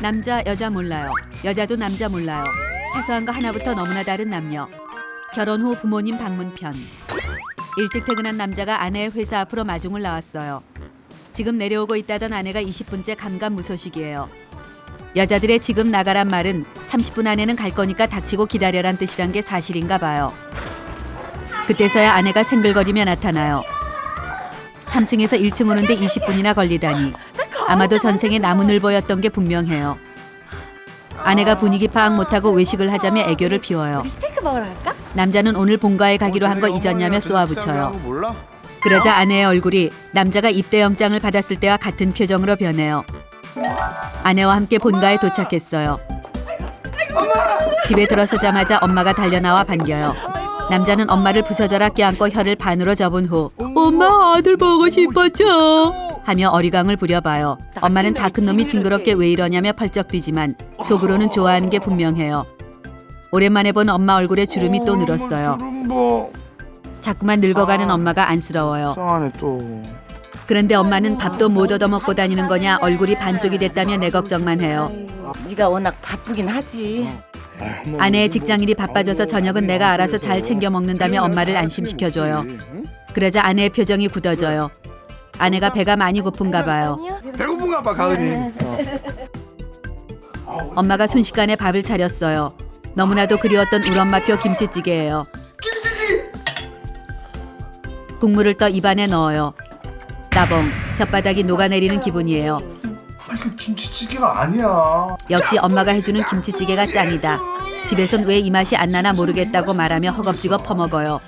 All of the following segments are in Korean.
남자, 여자 몰라요. 여자도 남자 몰라요. 사소한 거 하나부터 너무나 다른 남녀. 결혼 후 부모님 방문 편. 일찍 퇴근한 남자가 아내의 회사 앞으로 마중을 나왔어요. 지금 내려오고 있다던 아내가 20분째 감감무소식이에요. 여자들의 지금 나가란 말은 30분 안에는 갈 거니까 닥치고 기다려란 뜻이란 게 사실인가 봐요. 그때서야 아내가 생글거리며 나타나요. 3층에서 1층 오는데 20분이나 걸리다니. 아마도 전생에 나무늘보였던 게 분명해요. 아내가 분위기 파악 못하고 외식을 하자며 애교를 피워요. 우리 스테이크 먹으러 갈까? 남자는 오늘 본가에 가기로 한 거 잊었냐며 쏘아붙여요. 그러자 아내의 얼굴이 남자가 입대 영장을 받았을 때와 같은 표정으로 변해요. 아내와 함께 본가에 도착했어요. 집에 들어서자마자 엄마가 달려나와 반겨요. 남자는 엄마를 부서져라 껴안고 혀를 반으로 접은 후 엄마 아들 보고 싶었죠 하며 어리광을 부려봐요. 엄마는 다 큰 놈이 징그럽게 왜 이러냐며 펄쩍 뛰지만 속으로는 좋아하는 게 분명해요. 오랜만에 본 엄마 얼굴에 주름이 또 늘었어요. 자꾸만 늙어가는 엄마가 안쓰러워요. 이상하네 또. 그런데 엄마는 밥도 못 얻어먹고 다니는 거냐 얼굴이 반쪽이 됐다며 내 걱정만 해요. 네가 워낙 바쁘긴 하지. 아내의 직장일이 바빠져서 저녁은 내가 알아서 잘 챙겨 먹는다며 엄마를 안심시켜줘요. 그러자 아내의 표정이 굳어져요. 아내가 배가 많이 고픈가 봐요. 배고픈가 봐 가은이. 엄마가 순식간에 밥을 차렸어요. 너무나도 그리웠던 우리 엄마표 김치찌개예요. 국물을 떠 입안에 넣어요. 따봉, 혓바닥이 녹아내리는 기분이에요. 그 김치찌개가 아니야. 역시 엄마가 해주는 김치찌개가 짱이다. 집에선 왜 이 맛이 안 나나 모르겠다고 말하며 허겁지겁 퍼먹어요.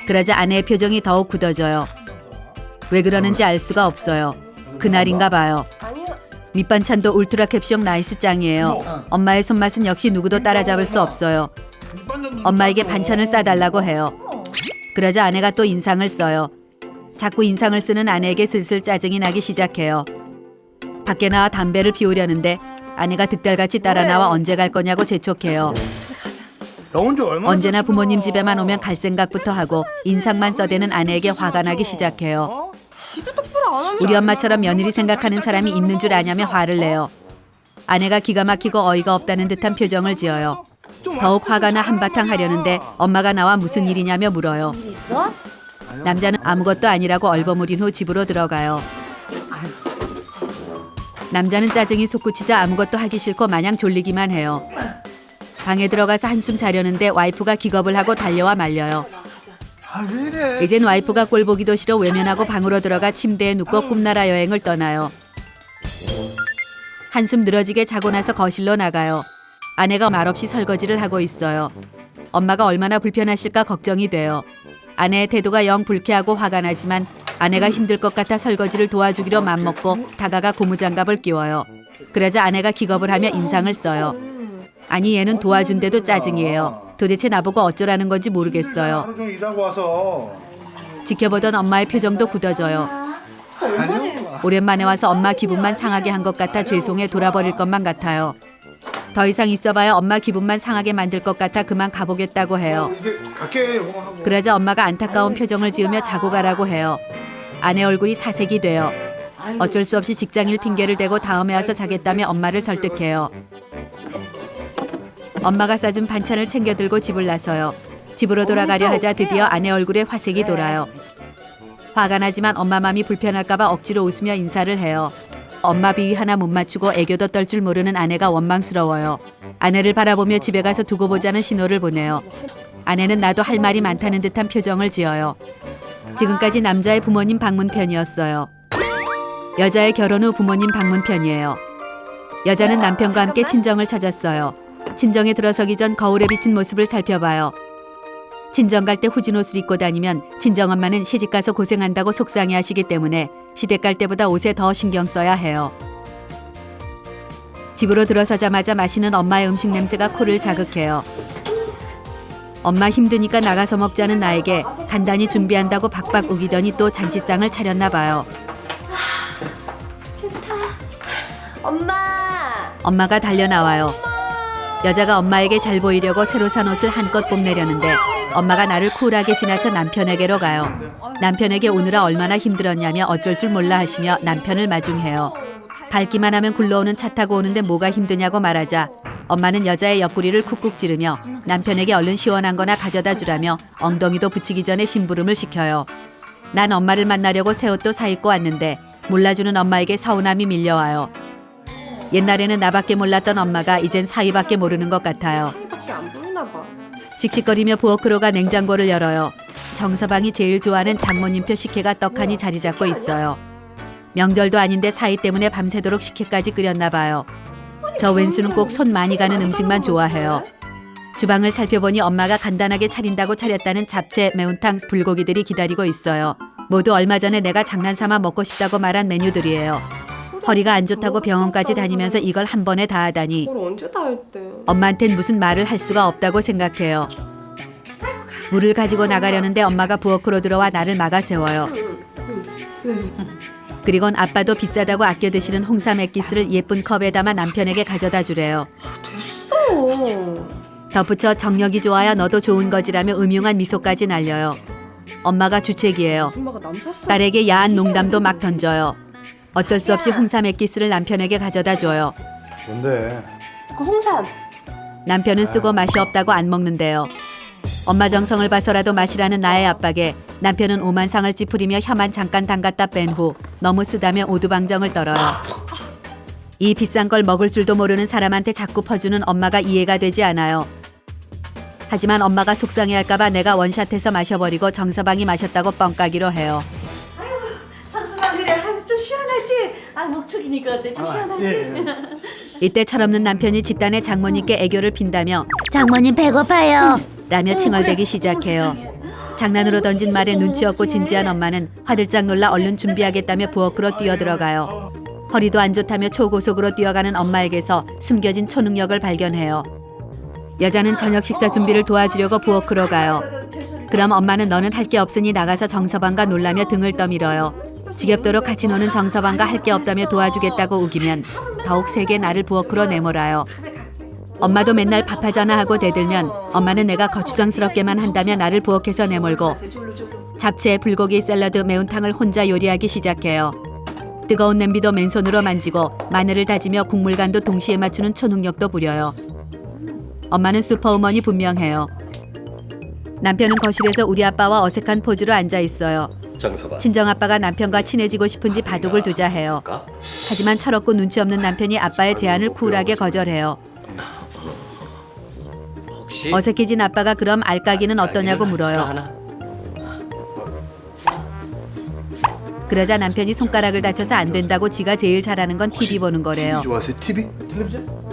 그러자 아내의 표정이 더욱 굳어져요. 왜 그러는지 알 수가 없어요. 그날인가 봐요. 밑반찬도 울트라 캡숑 나이스 짱이에요. 엄마의 손맛은 역시 누구도 따라잡을 수 없어요. 엄마에게 반찬을 싸달라고 해요. 그러자 아내가 또 인상을 써요. 자꾸 인상을 쓰는 아내에게 슬슬 짜증이 나기 시작해요. 밖에 나와 담배를 피우려는데 아내가 득달같이 따라 나와 언제 갈 거냐고 재촉해요. 언제나 부모님 집에만 오면 갈 생각부터 하고 인상만 써대는 아내에게 화가 나기 시작해요. 우리 엄마처럼 며느리 생각하는 사람이 있는 줄 아냐며 화를 내요. 아내가 기가 막히고 어이가 없다는 듯한 표정을 지어요. 더욱 화가 나 한바탕 하려는데 엄마가 나와 무슨 일이냐며 물어요. 있어? 남자는 아무것도 아니라고 얼버무린 후 집으로 들어가요. 남자는 짜증이 솟구치자 아무것도 하기 싫고 마냥 졸리기만 해요. 방에 들어가서 한숨 자려는데 와이프가 기겁을 하고 달려와 말려요. 왜 이래? 이젠 와이프가 꼴 보기도 싫어 외면하고 방으로 들어가 침대에 눕고 꿈나라 여행을 떠나요. 한숨 늘어지게 자고 나서 거실로 나가요. 아내가 말없이 설거지를 하고 있어요. 엄마가 얼마나 불편하실까 걱정이 돼요. 아내의 태도가 영 불쾌하고 화가 나지만 아내가 힘들 것 같아 설거지를 도와주기로 맘먹고 다가가 고무장갑을 끼워요. 그러자 아내가 기겁을 하며 인상을 써요. 아니 얘는 도와준데도 짜증이에요. 도대체 나보고 어쩌라는 건지 모르겠어요. 하루 종일 일하고 와서. 지켜보던 엄마의 표정도 굳어져요. 오랜만에 와서 엄마 기분만 상하게 한 것 같아 죄송해 돌아버릴 것만 같아요. 더 이상 있어봐야 엄마 기분만 상하게 만들 것 같아 그만 가보겠다고 해요. 이제 갈게. 이거 하고. 그러자 엄마가 안타까운 표정을 지으며 자고 가라고 해요. 아내 얼굴이 사색이 돼요. 어쩔 수 없이 직장일 핑계를 대고 다음에 와서 자겠다며 엄마를 설득해요. 엄마가 싸준 반찬을 챙겨 들고 집을 나서요. 집으로 돌아가려 하자 드디어 아내 얼굴에 화색이 돌아요. 화가 나지만 엄마 맘이 불편할까 봐 억지로 웃으며 인사를 해요. 엄마 비위 하나 못 맞추고 애교도 떨 줄 모르는 아내가 원망스러워요. 아내를 바라보며 집에 가서 두고 보자는 신호를 보내요. 아내는 나도 할 말이 많다는 듯한 표정을 지어요. 지금까지 남자의 부모님 방문 편이었어요. 여자의 결혼 후 부모님 방문 편이에요. 여자는 남편과 함께 친정을 찾았어요. 친정에 들어서기 전 거울에 비친 모습을 살펴봐요. 친정 갈 때 후진 옷을 입고 다니면 친정엄마는 시집가서 고생한다고 속상해하시기 때문에 시댁 갈 때보다 옷에 더 신경 써야 해요. 집으로 들어서자마자 마시는 엄마의 음식 냄새가 코를 자극해요. 엄마 힘드니까 나가서 먹자는 나에게 간단히 준비한다고 박박 우기더니 또 잔치상을 차렸나 봐요. 좋다. 엄마. 엄마가 달려나와요. 여자가 엄마에게 잘 보이려고 새로 산 옷을 한껏 뽐내려는데 엄마가 나를 쿨하게 지나쳐 남편에게로 가요. 남편에게 오느라 얼마나 힘들었냐며 어쩔 줄 몰라 하시며 남편을 마중해요. 밟기만 하면 굴러오는 차 타고 오는데 뭐가 힘드냐고 말하자 엄마는 여자의 옆구리를 쿡쿡 찌르며 남편에게 얼른 시원한 거나 가져다 주라며 엉덩이도 붙이기 전에 심부름을 시켜요. 난 엄마를 만나려고 새 옷도 사입고 왔는데 몰라주는 엄마에게 서운함이 밀려와요. 옛날에는 나밖에 몰랐던 엄마가 이젠 사위밖에 모르는 것 같아요. 사이밖에 안 보이나 봐. 씩씩거리며 부엌으로가 냉장고를 열어요. 정서방이 제일 좋아하는 장모님표 식혜가 떡하니 자리 잡고 있어요. 명절도 아닌데 사위 때문에 밤새도록 식혜까지 끓였나 봐요. 저 왼수는 꼭 손 많이 가는 음식만 좋아해요. 주방을 살펴보니 엄마가 간단하게 차린다고 차렸다는 잡채, 매운탕, 불고기들이 기다리고 있어요. 모두 얼마 전에 내가 장난삼아 먹고 싶다고 말한 메뉴들이에요. 허리가 안 좋다고 병원까지 다니면서 이걸 한 번에 다 하다니 뭘 언제 다 했대? 엄마한텐 무슨 말을 할 수가 없다고 생각해요. 물을 가지고 나가려는데 엄마가 부엌으로 들어와 나를 막아 세워요. 그리곤 아빠도 비싸다고 아껴 드시는 홍삼 액기스를 예쁜 컵에 담아 남편에게 가져다 주래요. 됐어. 덧붙여 정력이 좋아야 너도 좋은 거지라며 음흉한 미소까지 날려요. 엄마가 주책이에요. 아줌마가 남 샀어. 딸에게 야한 농담도 막 던져요. 어쩔 수 없이 홍삼 액기스를 남편에게 가져다 줘요. 뭔데? 그 홍삼. 남편은 쓰고 맛이 없다고 안 먹는데요. 엄마 정성을 봐서라도 마시라는 나의 압박에 남편은 오만상을 찌푸리며 혀만 잠깐 담갔다 뺀 후 너무 쓰다며 오두방정을 떨어요. 이 비싼 걸 먹을 줄도 모르는 사람한테 자꾸 퍼주는 엄마가 이해가 되지 않아요. 하지만 엄마가 속상해할까봐 내가 원샷해서 마셔버리고 정서방이 마셨다고 뻥까기로 해요. 정수방 그래. 좀 시원하지? 목축이니까 어때? 좀 시원하지? 이때 철없는 남편이 집단의 장모님께 애교를 핀다며 장모님 배고파요 라며 칭얼대기 시작해요. 장난으로 던진 말에 눈치 없고 진지한 엄마는 화들짝 놀라 얼른 준비하겠다며 부엌으로 뛰어들어가요. 허리도 안 좋다며 초고속으로 뛰어가는 엄마에게서 숨겨진 초능력을 발견해요. 여자는 저녁 식사 준비를 도와주려고 부엌으로 가요. 그럼 엄마는 너는 할 게 없으니 나가서 정서방과 놀라며 등을 떠밀어요. 지겹도록 같이 노는 정서방과 할 게 없다며 도와주겠다고 우기면 더욱 세게 나를 부엌으로 내몰아요. 엄마도 맨날 밥하잖아 하고 대들면 엄마는 내가 거추장스럽게만 한다며 나를 부엌에서 내몰고 잡채, 불고기, 샐러드, 매운탕을 혼자 요리하기 시작해요. 뜨거운 냄비도 맨손으로 만지고 마늘을 다지며 국물간도 동시에 맞추는 초능력도 부려요. 엄마는 슈퍼우먼이 분명해요. 남편은 거실에서 우리 아빠와 어색한 포즈로 앉아 있어요. 정서방. 친정아빠가 남편과 친해지고 싶은지 바둑을 두자 해요. 하지만 철없고 눈치 없는 남편이 아빠의 제안을 쿨하게 거절해요. 혹시 어색해진 아빠가 그럼 알까기는 어떠냐고 물어요. 하나? 그러자 남편이 손가락을 다쳐서 안 된다고 지가 제일 잘하는 건 TV 보는 거래요. TV 좋아하세요? TV? 텔레비전?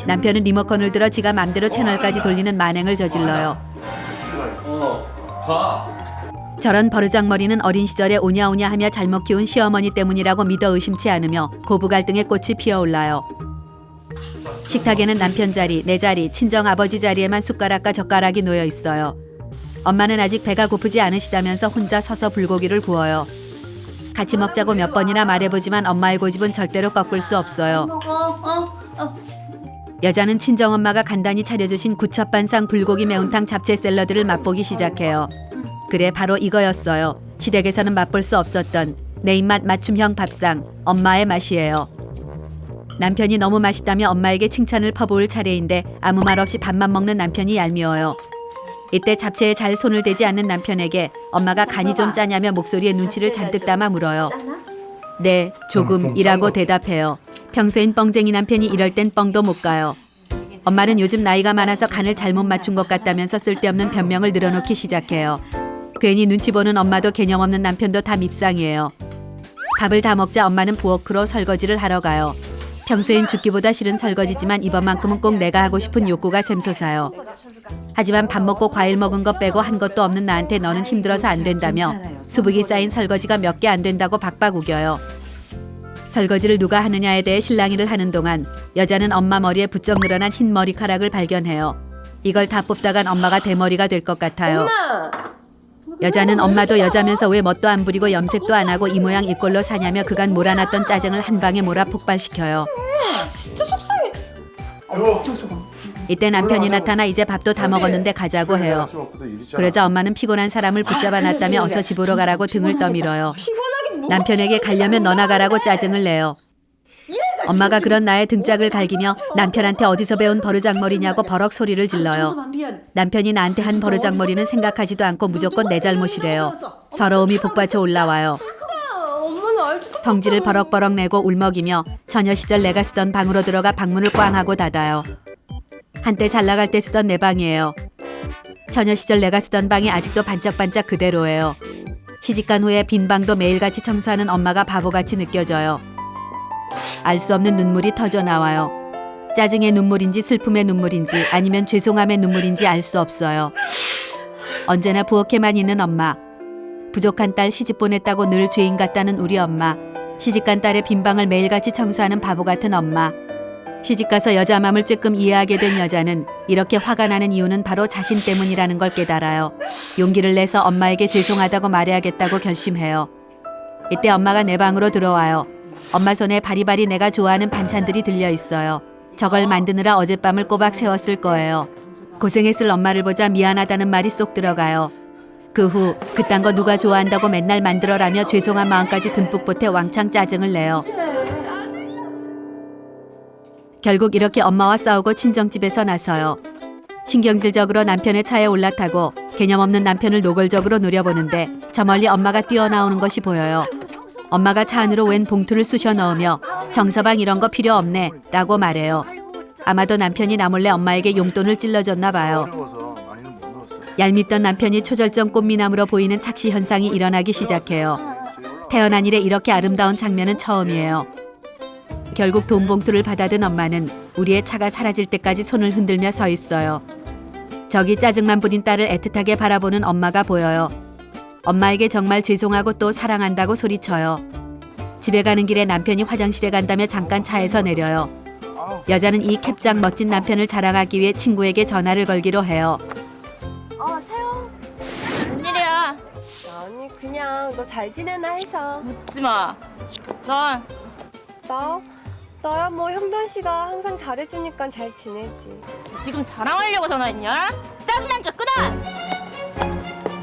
남편은 리모컨을 들어 지가 맘대로 채널까지 돌리는 만행을 저질러요. 봐. 저런 버르장머리는 어린 시절에 오냐오냐 하며 잘못 키운 시어머니 때문이라고 믿어 의심치 않으며 고부 갈등의 꽃이 피어올라요. 식탁에는 남편 자리, 내 자리, 친정아버지 자리에만 숟가락과 젓가락이 놓여 있어요. 엄마는 아직 배가 고프지 않으시다면서 혼자 서서 불고기를 구워요. 같이 먹자고 몇 번이나 말해보지만 엄마의 고집은 절대로 꺾을 수 없어요. 여자는 친정엄마가 간단히 차려주신 구첩반상 불고기 매운탕 잡채 샐러드를 맛보기 시작해요. 그래 바로 이거였어요. 시댁에서는 맛볼 수 없었던 내 입맛 맞춤형 밥상, 엄마의 맛이에요. 남편이 너무 맛있다며 엄마에게 칭찬을 퍼부을 차례인데 아무 말 없이 밥만 먹는 남편이 얄미워요. 이때 잡채에 잘 손을 대지 않는 남편에게 엄마가 간이 좀 짜냐며 목소리에 눈치를 잔뜩 담아 물어요. 네, 조금이라고 대답해요. 평소엔 뻥쟁이 남편이 이럴 땐 뻥도 못 가요. 엄마는 요즘 나이가 많아서 간을 잘못 맞춘 것 같다면서 쓸데없는 변명을 늘어놓기 시작해요. 괜히 눈치 보는 엄마도 개념 없는 남편도 다 밉상이에요. 밥을 다 먹자 엄마는 부엌으로 설거지를 하러 가요. 평소엔 죽기보다 싫은 설거지지만 이번만큼은 꼭 내가 하고 싶은 욕구가 샘솟아요. 하지만 밥 먹고 과일 먹은 것 빼고 한 것도 없는 나한테 너는 힘들어서 안 된다며 수북이 쌓인 설거지가 몇 개 안 된다고 박박 우겨요. 설거지를 누가 하느냐에 대해 실랑이를 하는 동안 여자는 엄마 머리에 부쩍 늘어난 흰 머리카락을 발견해요. 이걸 다 뽑다간 엄마가 대머리가 될 것 같아요. 엄마. 여자는 엄마도 여자면서 왜 멋도 안 부리고 염색도 안 하고 이 모양 이 꼴로 사냐며 그간 몰아놨던 짜증을 한 방에 몰아 폭발시켜요. 진짜 속상해. 정수방. 이때 남편이 나타나 이제 밥도 다 먹었는데 가자고 해요. 그러자 엄마는 피곤한 사람을 붙잡아 놨다며 어서 집으로 가라고 등을 떠밀어요. 피곤하긴 남편에게 가려면 너나 가라고 짜증을 내요. 엄마가 그런 나의 등짝을 갈기며 남편한테 어디서 배운 버르장머리냐고 버럭 소리를 질러요. 정수만 미안. 남편이 나한테 한 버르장머리는 생각하지도 않고 무조건 내 잘못이래요. 서러움이 북받쳐 올라와요. 엄마는 알지도 성질을 버럭버럭 내고 울먹이며 처녀 시절 내가 쓰던 방으로 들어가 방문을 꽝 하고 닫아요. 한때 잘 나갈 때 쓰던 내 방이에요. 처녀 시절 내가 쓰던 방이 아직도 반짝반짝 그대로예요. 시집간 후에 빈 방도 매일같이 청소하는 엄마가 바보같이 느껴져요. 알 수 없는 눈물이 터져 나와요. 짜증의 눈물인지 슬픔의 눈물인지 아니면 죄송함의 눈물인지 알 수 없어요. 언제나 부엌에만 있는 엄마. 부족한 딸 시집 보냈다고 늘 죄인 같다는 우리 엄마. 시집간 딸의 빈 방을 매일같이 청소하는 바보 같은 엄마. 시집가서 여자 맘을 쬐끔 이해하게 된 여자는 이렇게 화가 나는 이유는 바로 자신 때문이라는 걸 깨달아요. 용기를 내서 엄마에게 죄송하다고 말해야겠다고 결심해요. 이때 엄마가 내 방으로 들어와요. 엄마 손에 바리바리 내가 좋아하는 반찬들이 들려 있어요. 저걸 만드느라 어젯밤을 꼬박 새웠을 거예요. 고생했을 엄마를 보자 미안하다는 말이 쏙 들어가요. 그 후 그딴 거 누가 좋아한다고 맨날 만들어라며 죄송한 마음까지 듬뿍 보태 왕창 짜증을 내요. 결국 이렇게 엄마와 싸우고 친정집에서 나서요. 신경질적으로 남편의 차에 올라타고 개념 없는 남편을 노골적으로 노려보는데 저 멀리 엄마가 뛰어나오는 것이 보여요. 엄마가 차 안으로 웬 봉투를 쑤셔 넣으며 정서방 이런 거 필요 없네 라고 말해요. 아마도 남편이 나 몰래 엄마에게 용돈을 찔러줬나 봐요. 얄밉던 남편이 초절정 꽃미남으로 보이는 착시 현상이 일어나기 시작해요. 태어난 이래 이렇게 아름다운 장면은 처음이에요. 결국 돈 봉투를 받아든 엄마는 우리의 차가 사라질 때까지 손을 흔들며 서 있어요. 저기 짜증만 부린 딸을 애틋하게 바라보는 엄마가 보여요. 엄마에게 정말 죄송하고 또 사랑한다고 소리쳐요. 집에 가는 길에 남편이 화장실에 간다며 잠깐 차에서 내려요. 여자는 이 캡장 멋진 남편을 자랑하기 위해 친구에게 전화를 걸기로 해요. 세영. 웬일이야? 아니 그냥 너 잘 지내나 해서. 묻지 마. 넌 나야 뭐 형돈 씨가 항상 잘해주니까 잘 지내지. 지금 자랑하려고 전화했냐? 짜증나니까 끊어!